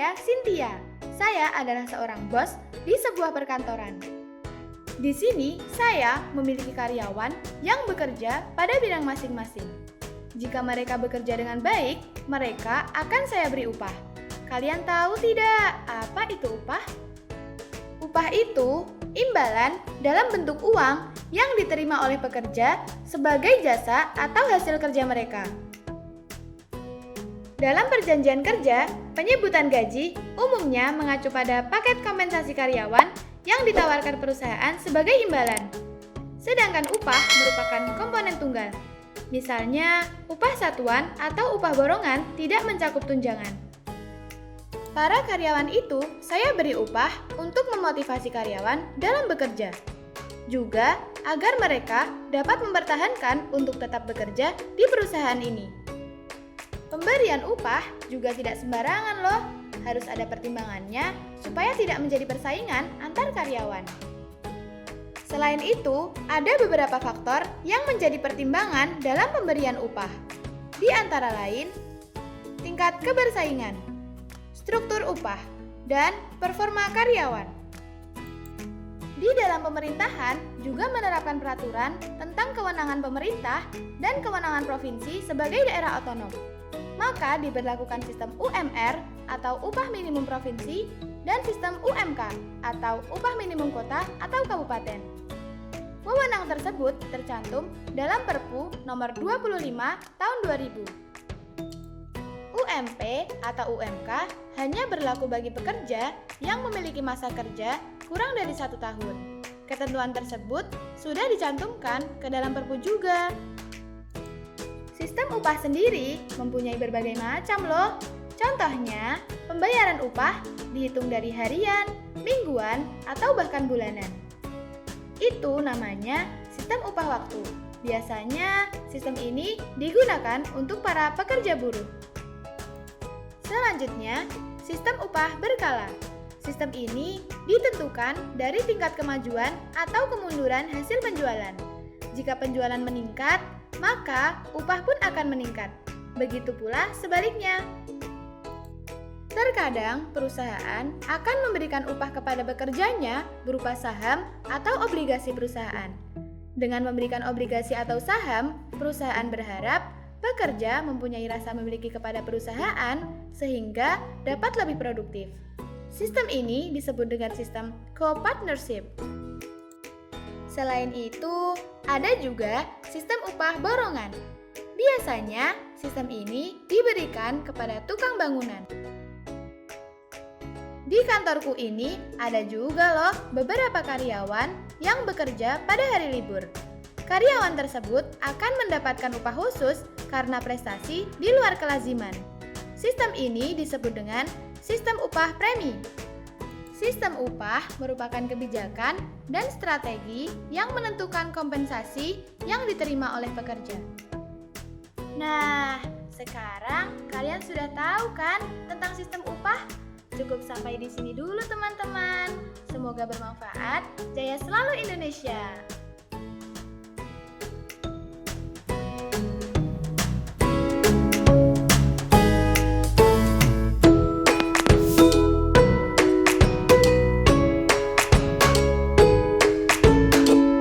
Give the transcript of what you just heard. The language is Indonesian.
saya Cynthia. Saya adalah seorang bos di sebuah perkantoran. Di sini, saya memiliki karyawan yang bekerja pada bidang masing-masing. Jika mereka bekerja dengan baik, mereka akan saya beri upah. Kalian tahu tidak apa itu upah? Upah itu imbalan dalam bentuk uang yang diterima oleh pekerja sebagai jasa atau hasil kerja mereka. Dalam perjanjian kerja, penyebutan gaji umumnya mengacu pada paket kompensasi karyawan yang ditawarkan perusahaan sebagai imbalan. Sedangkan upah merupakan komponen tunggal. Misalnya, upah satuan atau upah borongan tidak mencakup tunjangan. Para karyawan itu saya beri upah untuk memotivasi karyawan dalam bekerja. Juga agar mereka dapat mempertahankan untuk tetap bekerja di perusahaan ini. Pemberian upah juga tidak sembarangan loh, harus ada pertimbangannya supaya tidak menjadi persaingan antar karyawan. Selain itu, ada beberapa faktor yang menjadi pertimbangan dalam pemberian upah. Di antara lain, tingkat kebersaingan, struktur upah, dan performa karyawan. Di dalam pemerintahan juga menerapkan peraturan tentang kewenangan pemerintah dan kewenangan provinsi sebagai daerah otonom. Maka diberlakukan sistem UMR atau upah minimum provinsi dan sistem UMK atau upah minimum kota atau kabupaten. Wewenang tersebut tercantum dalam Perpu nomor 25 tahun 2000. UMP atau UMK hanya berlaku bagi pekerja yang memiliki masa kerja kurang dari 1 tahun. Ketentuan tersebut sudah dicantumkan ke dalam Perpu juga. Sistem upah sendiri mempunyai berbagai macam loh. Contohnya, pembayaran upah dihitung dari harian, mingguan, atau bahkan bulanan. Itu namanya sistem upah waktu. Biasanya, sistem ini digunakan untuk para pekerja buruh. Selanjutnya, sistem upah berkala. Sistem ini ditentukan dari tingkat kemajuan atau kemunduran hasil penjualan. Jika penjualan meningkat, maka upah pun akan meningkat. Begitu pula sebaliknya. Terkadang perusahaan akan memberikan upah kepada pekerjanya berupa saham atau obligasi perusahaan. Dengan memberikan obligasi atau saham, perusahaan berharap pekerja mempunyai rasa memiliki kepada perusahaan sehingga dapat lebih produktif. Sistem ini disebut dengan sistem co-partnership. Selain itu, ada juga sistem upah borongan. Biasanya, sistem ini diberikan kepada tukang bangunan. Di kantorku ini ada juga loh beberapa karyawan yang bekerja pada hari libur. Karyawan tersebut akan mendapatkan upah khusus karena prestasi di luar kelaziman. Sistem ini disebut dengan sistem upah premi. Sistem upah merupakan kebijakan dan strategi yang menentukan kompensasi yang diterima oleh pekerja. Nah, sekarang kalian sudah tahu kan tentang sistem upah? Cukup sampai di sini dulu teman-teman. Semoga bermanfaat. Jaya selalu Indonesia!